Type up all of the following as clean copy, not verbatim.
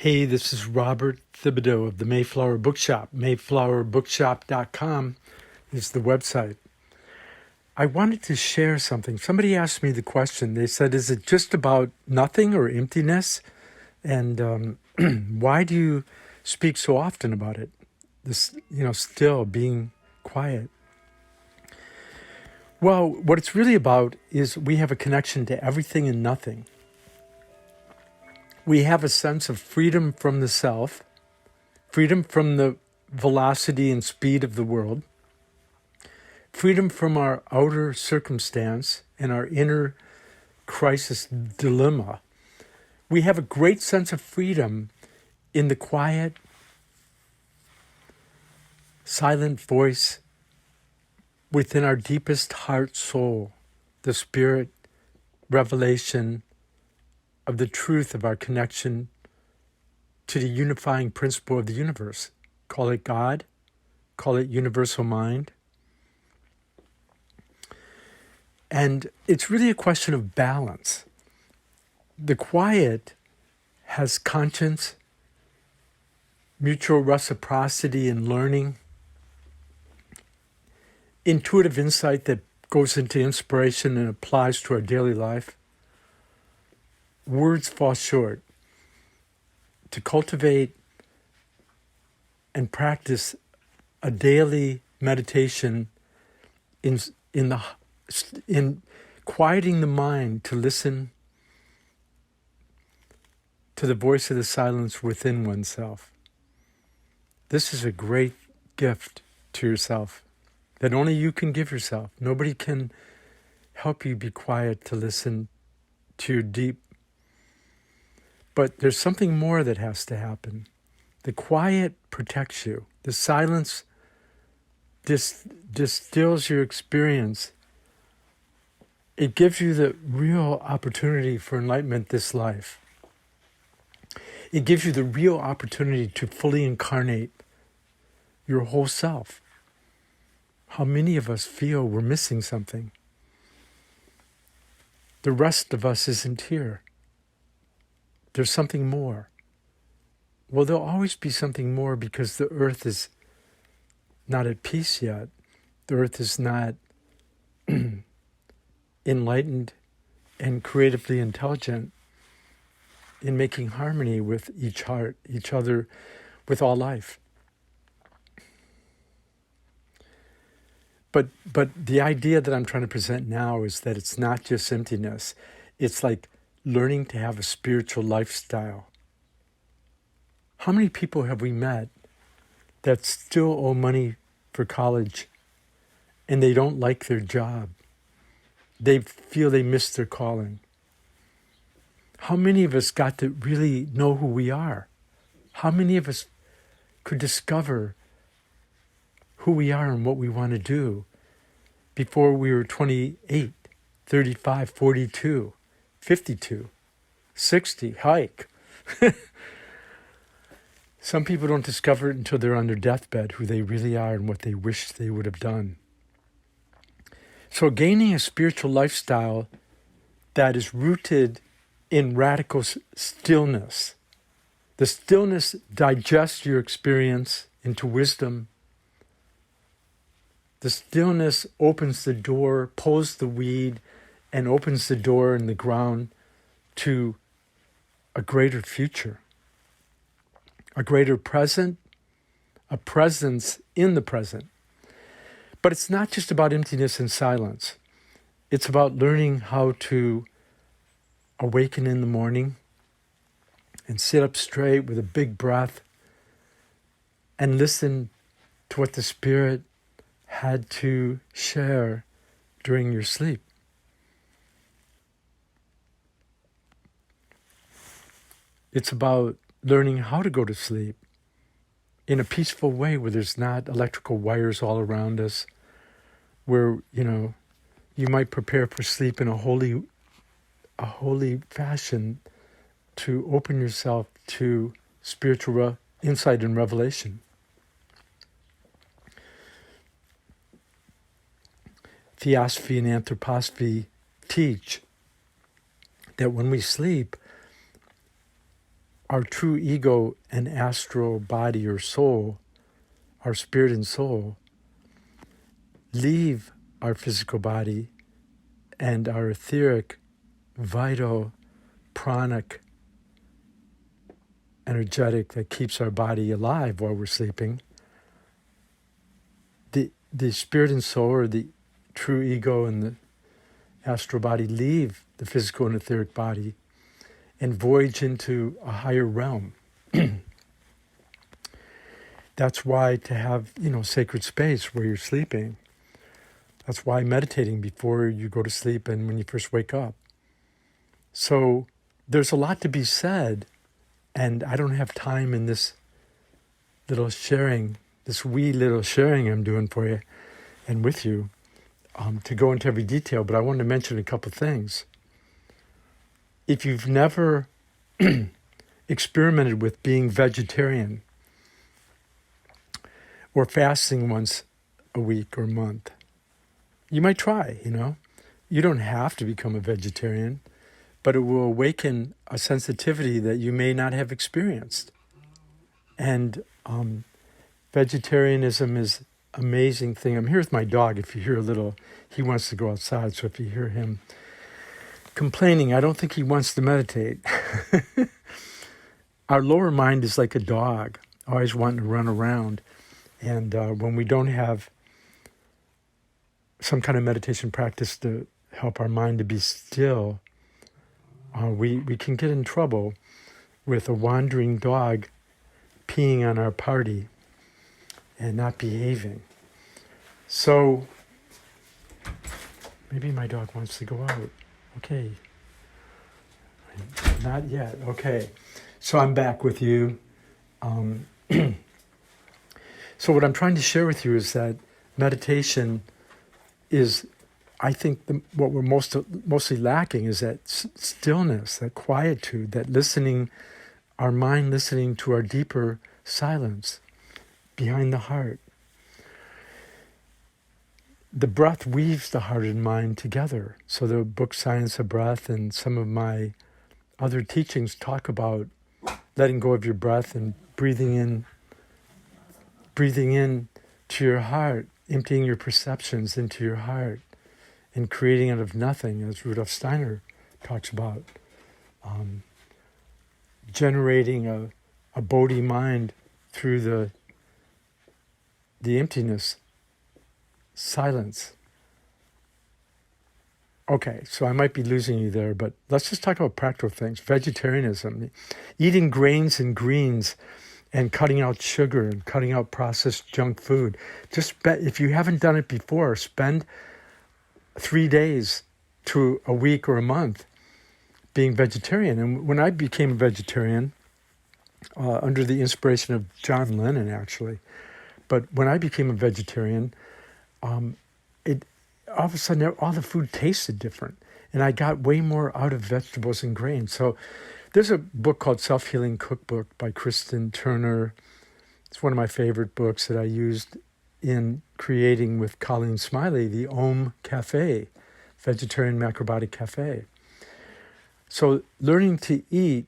Hey, this is Robert Thibodeau of the Mayflower Bookshop. Mayflowerbookshop.com is the website. I wanted to share something. Somebody asked me the question. They said, is it just about nothing or emptiness? And why do you speak so often about it? This, still being quiet. Well, what it's really about is we have a connection to everything and nothing. We have a sense of freedom from the self, freedom from the velocity and speed of the world, freedom from our outer circumstance and our inner crisis dilemma. We have a great sense of freedom in the quiet, silent voice within our deepest heart soul, the spirit revelation of the truth of our connection to the unifying principle of the universe. Call it God, call it universal mind. And it's really a question of balance. The quiet has conscience, mutual reciprocity and learning, intuitive insight that goes into inspiration and applies to our daily life. Words fall short. To cultivate and practice a daily meditation in quieting the mind to listen to the voice of the silence within oneself. This is a great gift to yourself that only you can give yourself. Nobody can help you be quiet to listen to your deep. But there's something more that has to happen. The quiet protects you. The silence distills your experience. It gives you the real opportunity for enlightenment this life. It gives you the real opportunity to fully incarnate your whole self. How many of us feel we're missing something? The rest of us isn't here. There's something more. Well, there'll always be something more because the earth is not at peace yet. The earth is not enlightened and creatively intelligent in making harmony with each heart, each other, with all life. But the idea that I'm trying to present now is that it's not just emptiness. It's like learning to have a spiritual lifestyle. How many people have we met that still owe money for college and they don't like their job? They feel they missed their calling. How many of us got to really know who we are? How many of us could discover who we are and what we want to do before we were 28, 35, 42, 52, 60, hike? Some people don't discover it until they're on their deathbed, who they really are and what they wish they would have done. So gaining a spiritual lifestyle that is rooted in radical stillness. The stillness digests your experience into wisdom. The stillness opens the door, pulls the weed, and opens the door in the ground to a greater future, a greater present, a presence in the present. But it's not just about emptiness and silence. It's about learning how to awaken in the morning and sit up straight with a big breath and listen to what the Spirit had to share during your sleep. It's about learning how to go to sleep in a peaceful way where there's not electrical wires all around us, where, you might prepare for sleep in a holy fashion to open yourself to spiritual insight and revelation. Theosophy and anthroposophy teach that when we sleep, our true ego and astral body or soul, our spirit and soul, leave our physical body, and our etheric, vital, pranic, energetic that keeps our body alive while we're sleeping, the spirit and soul, or the true ego and the astral body, leave the physical and etheric body and voyage into a higher realm. That's why to have, sacred space where you're sleeping. That's why meditating before you go to sleep and when you first wake up. So there's a lot to be said, and I don't have time in this little sharing, this wee little sharing I'm doing for you and with you, to go into every detail, but I wanted to mention a couple things. If you've never experimented with being vegetarian or fasting once a week or month, you might try, You don't have to become a vegetarian, but it will awaken a sensitivity that you may not have experienced. And vegetarianism is an amazing thing. I'm here with my dog. If you hear a little, he wants to go outside, so if you hear him complaining, I don't think he wants to meditate. Our lower mind is like a dog, always wanting to run around. And when we don't have some kind of meditation practice to help our mind to be still, we can get in trouble with a wandering dog peeing on our party and not behaving. So maybe my dog wants to go out. Okay. Not yet. Okay. So I'm back with you. So what I'm trying to share with you is that meditation is, I think, what we're mostly lacking is that stillness, that quietude, that listening, our mind listening to our deeper silence behind the heart. The breath weaves the heart and mind together. So the book Science of Breath and some of my other teachings talk about letting go of your breath and breathing in to your heart, emptying your perceptions into your heart, and creating out of nothing, as Rudolf Steiner talks about. Generating a Bodhi mind through the emptiness, silence. Okay, so I might be losing you there, but let's just talk about practical things. Vegetarianism, eating grains and greens, and cutting out sugar and cutting out processed junk food. If you haven't done it before, spend 3 days to a week or a month being vegetarian. And when I became a vegetarian, under the inspiration of John Lennon, actually, but when I became a vegetarian, all of a sudden all the food tasted different, and I got way more out of vegetables and grains. So there's a book called Self-Healing Cookbook by Kristen Turner. It's one of my favorite books that I used in creating with Colleen Smiley, the Om Cafe, Vegetarian Macrobiotic Cafe. So learning to eat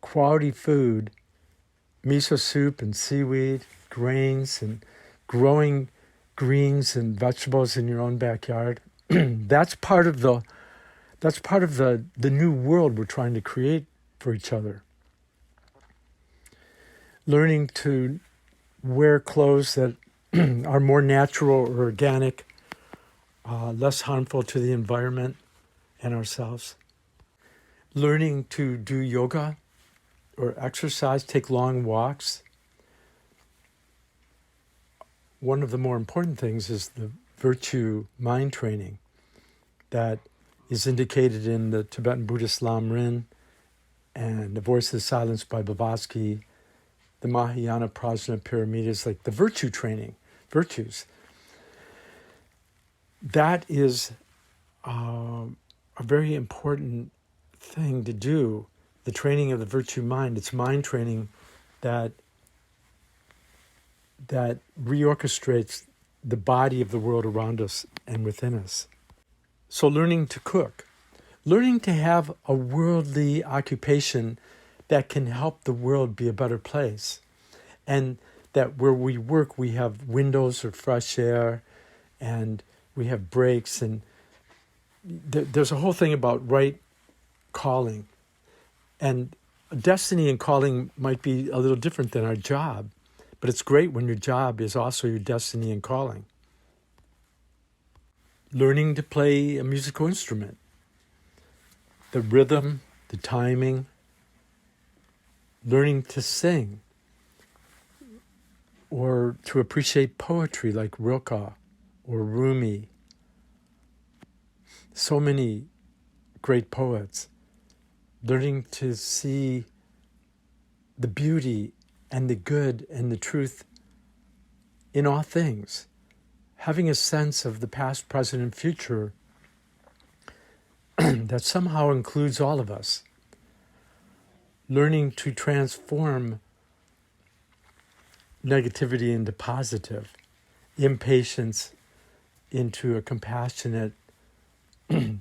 quality food, miso soup and seaweed, grains, and growing greens and vegetables in your own backyard, that's part of the new world we're trying to create for each other. Learning to wear clothes that are more natural or organic, less harmful to the environment and ourselves. Learning to do yoga or exercise, take long walks. One of the more important things is the virtue mind training that is indicated in the Tibetan Buddhist Lam Rin and The Voice of the Silence by Blavatsky, the Mahayana Prajna Paramitas, like the virtue training, virtues. That is a very important thing to do, the training of the virtue mind. It's mind training that reorchestrates the body of the world around us and within us. So learning to cook, learning to have a worldly occupation that can help the world be a better place. And that where we work, we have windows or fresh air, and we have breaks. And there's a whole thing about right calling. And destiny and calling might be a little different than our job, but it's great when your job is also your destiny and calling. Learning to play a musical instrument, the rhythm, the timing, learning to sing, or to appreciate poetry like Rilke or Rumi. So many great poets. Learning to see the beauty and the good and the truth in all things. Having a sense of the past, present, and future that somehow includes all of us. Learning to transform negativity into positive, impatience into a compassionate,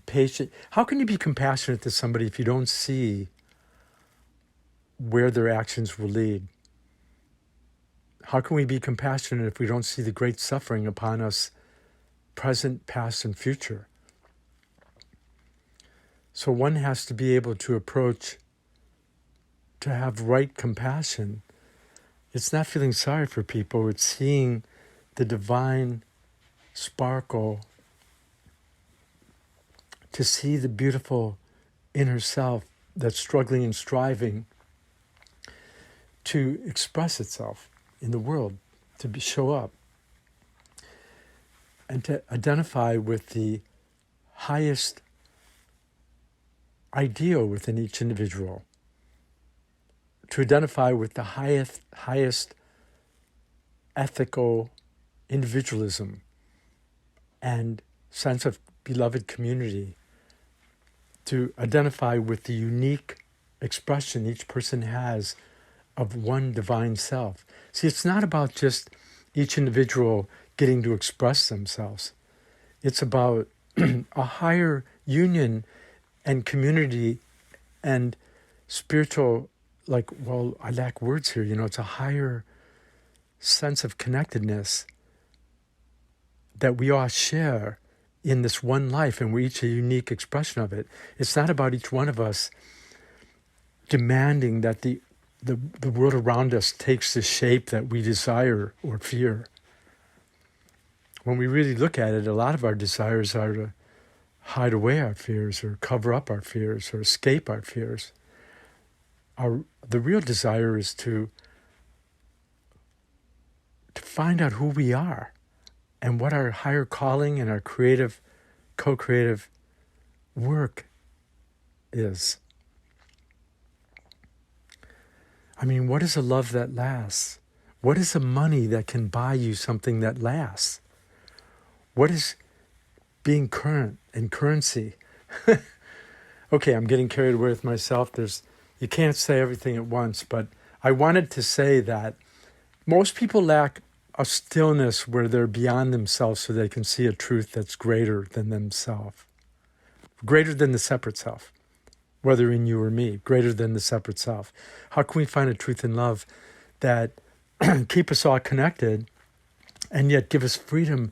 patient. How can you be compassionate to somebody if you don't see where their actions will lead? How can we be compassionate if we don't see the great suffering upon us, present, past, and future? So one has to be able to approach, to have right compassion. It's not feeling sorry for people, it's seeing the divine sparkle, to see the beautiful inner self that's struggling and striving to express itself in the world, to show up, and to identify with the highest ideal within each individual, to identify with the highest ethical individualism and sense of beloved community, to identify with the unique expression each person has of one divine self. See, it's not about just each individual getting to express themselves. It's about a higher union and community and spiritual, I lack words here, it's a higher sense of connectedness that we all share in this one life, and we're each a unique expression of it. It's not about each one of us demanding that the world around us takes the shape that we desire or fear. When we really look at it, a lot of our desires are to hide away our fears or cover up our fears or escape our fears. The real desire is to find out who we are and what our higher calling and our creative, co-creative work is. I mean, what is a love that lasts? What is a money that can buy you something that lasts? What is being current and currency? Okay, I'm getting carried away with myself. You can't say everything at once, but I wanted to say that most people lack a stillness where they're beyond themselves so they can see a truth that's greater than themselves, greater than the separate self, whether in you or me, greater than the separate self. How can we find a truth in love that keep us all connected and yet give us freedom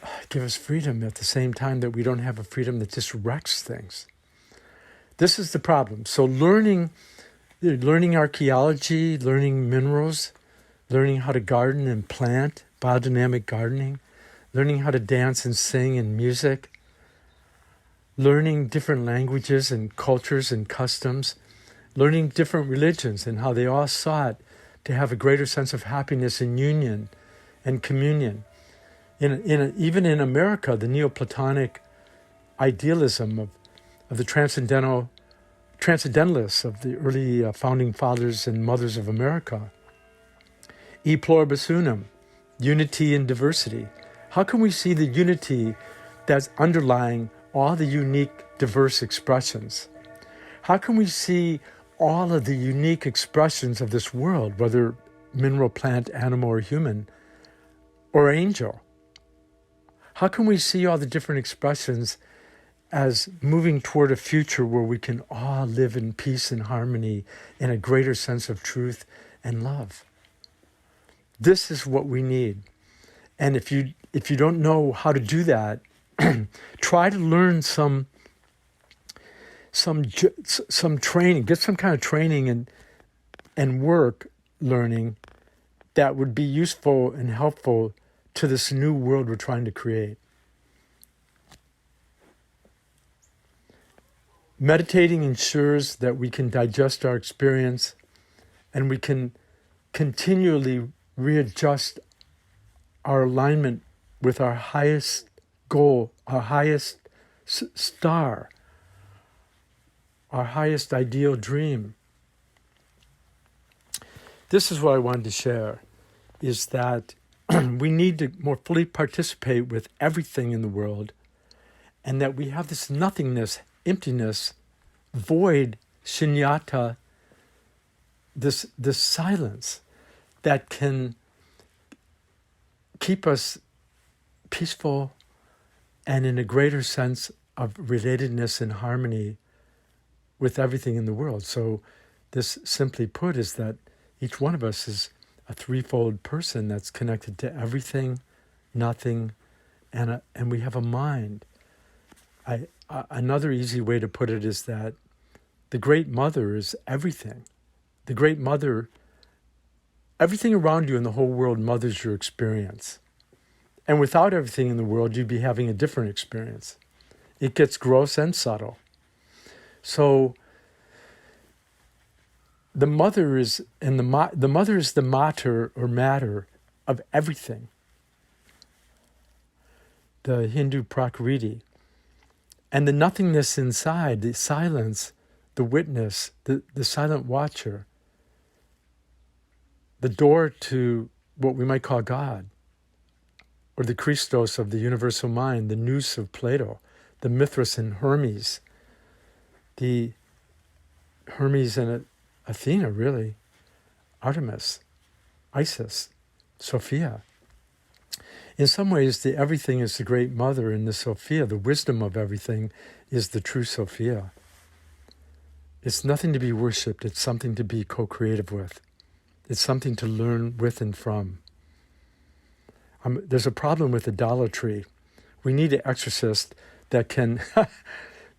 at the same time that we don't have a freedom that just wrecks things? This is the problem. So learning archaeology, learning minerals, learning how to garden and plant, biodynamic gardening, learning how to dance and sing and music, learning different languages and cultures and customs, learning different religions and how they all sought to have a greater sense of happiness and union and communion. Even in America, the Neoplatonic idealism of the transcendentalists of the early founding fathers and mothers of America, e pluribus unum, unity in diversity. How can we see the unity that's underlying all the unique, diverse expressions? How can we see all of the unique expressions of this world, whether mineral, plant, animal, or human, or angel? How can we see all the different expressions as moving toward a future where we can all live in peace and harmony and a greater sense of truth and love. This is what we need. And if you don't know how to do that, try to learn some training, get some kind of training and work learning that would be useful and helpful to this new world we're trying to create. Meditating ensures that we can digest our experience and we can continually readjust our alignment with our highest goal, our highest star, our highest ideal dream. This is what I wanted to share, is that we need to more fully participate with everything in the world, and that we have this nothingness, emptiness, void, shunyata, this silence that can keep us peaceful and in a greater sense of relatedness and harmony with everything in the world. So this, simply put, is that each one of us is a threefold person that's connected to everything, nothing, and we have a mind. Another easy way to put it is that the Great Mother is everything. The Great Mother, everything around you in the whole world mothers your experience. And without everything in the world, you'd be having a different experience. It gets gross and subtle. So the mother is, and the mother is the mater or matter of everything. The Hindu Prakriti. And the nothingness inside, the silence, the witness, the silent watcher, the door to what we might call God, or the Christos of the universal mind, the nous of Plato, the Mithras and Hermes, the Hermes and Athena, really, Artemis, Isis, Sophia. In some ways, the everything is the Great Mother, and the Sophia, the wisdom of everything, is the true Sophia. It's nothing to be worshipped, it's something to be co-creative with. It's something to learn with and from. There's a problem with idolatry. We need an exorcist that can, that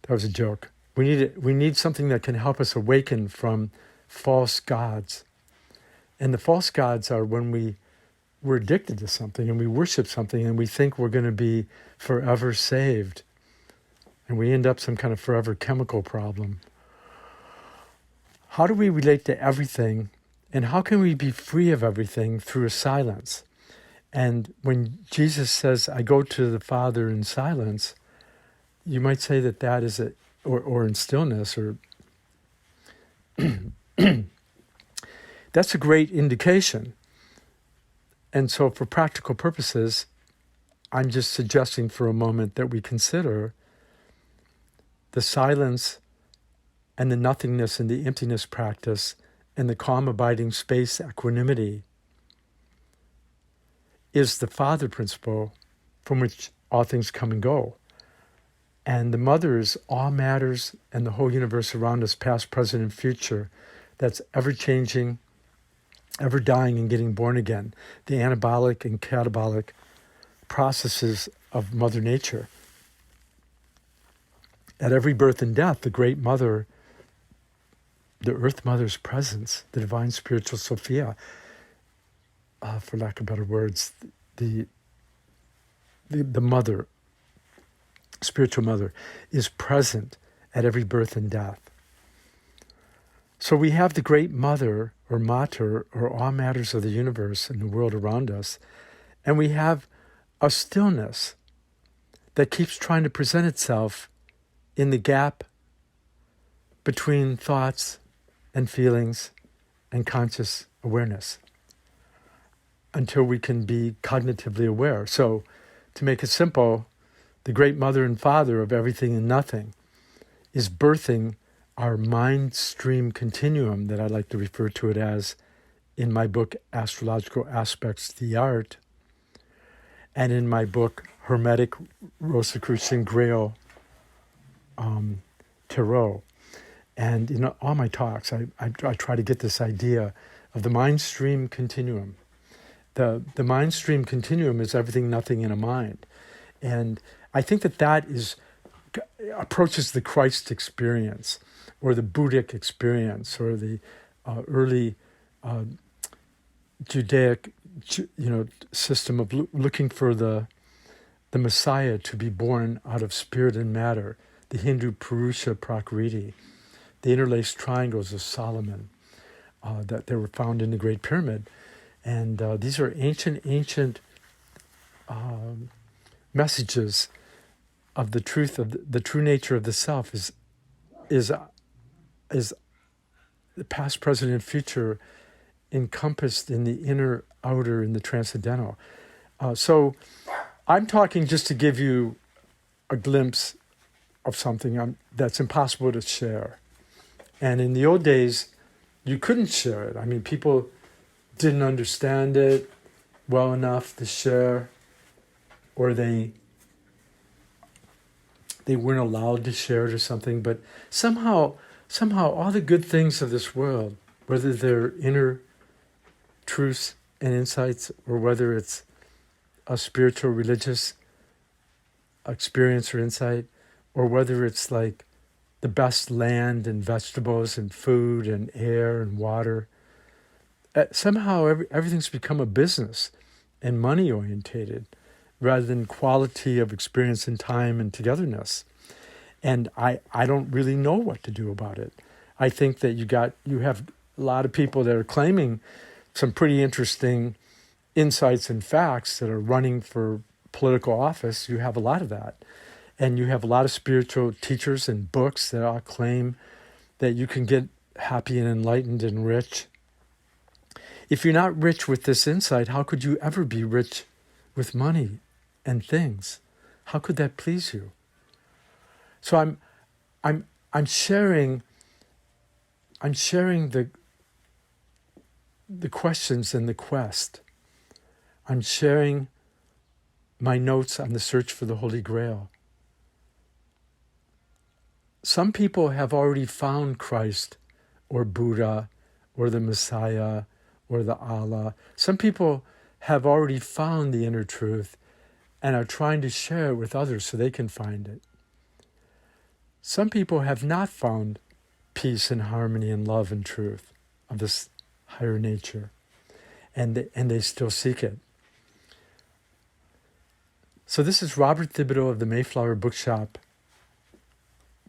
was a joke. We need something that can help us awaken from false gods. And the false gods are when we're addicted to something and we worship something and we think we're going to be forever saved. And we end up some kind of forever chemical problem. How do we relate to everything? And how can we be free of everything through a silence? And when Jesus says, I go to the Father in silence, you might say that is or in stillness, or that's a great indication. And so for practical purposes, I'm just suggesting for a moment that we consider the silence and the nothingness and the emptiness practice and the calm abiding space equanimity is the Father principle from which all things come and go. And the Mother is all matters and the whole universe around us, past, present, and future, that's ever-changing, ever dying and getting born again. The anabolic and catabolic processes of Mother Nature. At every birth and death, the Great Mother, the Earth Mother's presence, the divine spiritual Sophia, for lack of better words, the Mother, spiritual Mother, is present at every birth and death. So we have the Great Mother, or Mater, or all matters of the universe and the world around us, and we have a stillness that keeps trying to present itself in the gap between thoughts and feelings and conscious awareness until we can be cognitively aware. So, to make it simple, the Great Mother and Father of everything and nothing is birthing our mind stream continuum that I like to refer to it as in my book, Astrological Aspects, the Art, and in my book, Hermetic Rosicrucian Grail, Thoreau. And in all my talks, I try to get this idea of the mind-stream continuum. The mind-stream continuum is everything, nothing in a mind. And I think that approaches the Christ experience, or the Buddhic experience, or the early Judaic, system of looking for the Messiah to be born out of spirit and matter, the Hindu Purusha Prakriti, the interlaced triangles of Solomon that they were found in the Great Pyramid. And these are ancient messages of the truth of the true nature of the self is the past, present, and future encompassed in the inner, outer, and the transcendental. So I'm talking just to give you a glimpse of something that's impossible to share. And in the old days, you couldn't share it. I mean, people didn't understand it well enough to share, or they weren't allowed to share it or something. But somehow all the good things of this world, whether they're inner truths and insights, or whether it's a spiritual, religious experience or insight, or whether it's like the best land and vegetables and food and air and water, somehow everything's become a business and money orientated rather than quality of experience and time and togetherness. And I don't really know what to do about it. I think that you have a lot of people that are claiming some pretty interesting insights and facts that are running for political office. You have a lot of that. And you have a lot of spiritual teachers and books that all claim that you can get happy and enlightened and rich. If you're not rich with this insight, how could you ever be rich with money and things? How could that please you? So I'm sharing the questions and the quest. I'm sharing my notes on the search for the Holy Grail. Some people have already found Christ or Buddha or the Messiah or the Allah. Some people have already found the inner truth and are trying to share it with others so they can find it. Some people have not found peace and harmony and love and truth of this higher nature, and they still seek it. So this is Robert Thibodeau of the Mayflower Bookshop,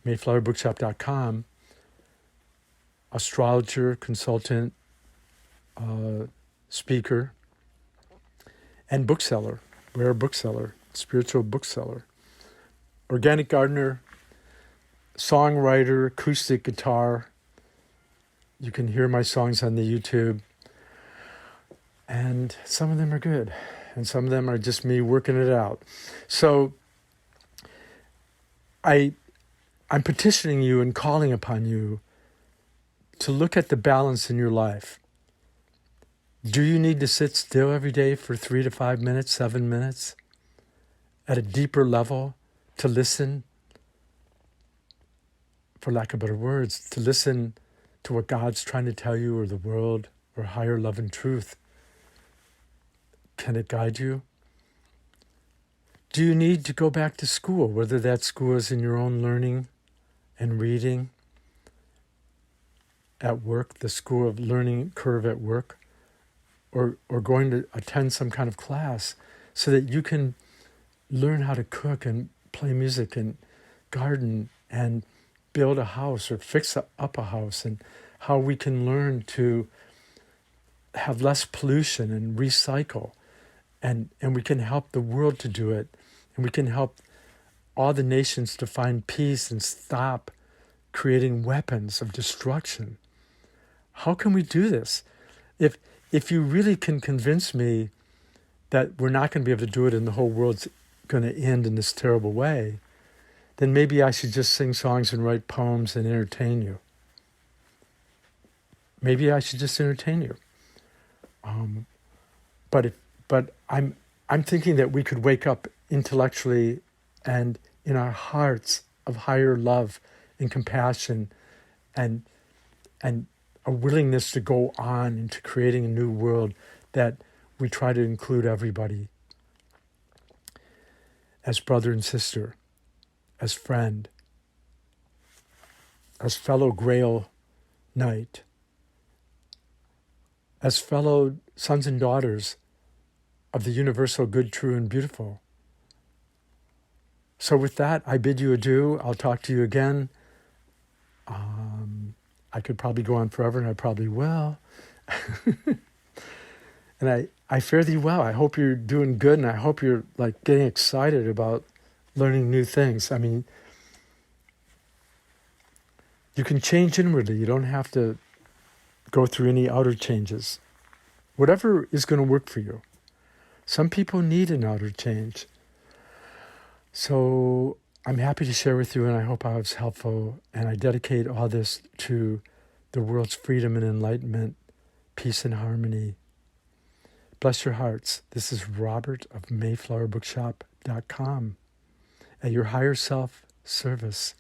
mayflowerbookshop.com, astrologer, consultant, speaker, and bookseller, rare bookseller, spiritual bookseller, organic gardener, songwriter, acoustic guitar. You can hear my songs on the YouTube, and some of them are good, and some of them are just me working it out. So I'm petitioning you and calling upon you to look at the balance in your life. Do you need to sit still every day for 3 to 5 minutes, 7 minutes, at a deeper level, to listen, for lack of better words, to listen to what God's trying to tell you, or the world, or higher love and truth? Can it guide you? Do you need to go back to school, whether that school is in your own learning and reading, at work, the school of learning curve at work, or going to attend some kind of class so that you can learn how to cook and play music and garden and build a house or fix up a house, and how we can learn to have less pollution and recycle, and we can help the world to do it, and we can help all the nations to find peace and stop creating weapons of destruction. How can we do this? If you really can convince me that we're not going to be able to do it and the whole world's going to end in this terrible way, then maybe I should just sing songs and write poems and entertain you. Maybe I should just entertain you. But I'm thinking that we could wake up intellectually and in our hearts of higher love and compassion and and a willingness to go on into creating a new world that we try to include everybody as brother and sister, as friend, as fellow Grail Knight, as fellow sons and daughters of the universal good, true, and beautiful. So with that, I bid you adieu. I'll talk to you again. I could probably go on forever, and I probably will. And I fare thee well. I hope you're doing good, and I hope you're like getting excited about learning new things. I mean, you can change inwardly. You don't have to go through any outer changes. Whatever is going to work for you. Some people need an outer change. So I'm happy to share with you, and I hope I was helpful. And I dedicate all this to the world's freedom and enlightenment, peace and harmony. Bless your hearts. This is Robert of MayflowerBookshop.com at your higher self service.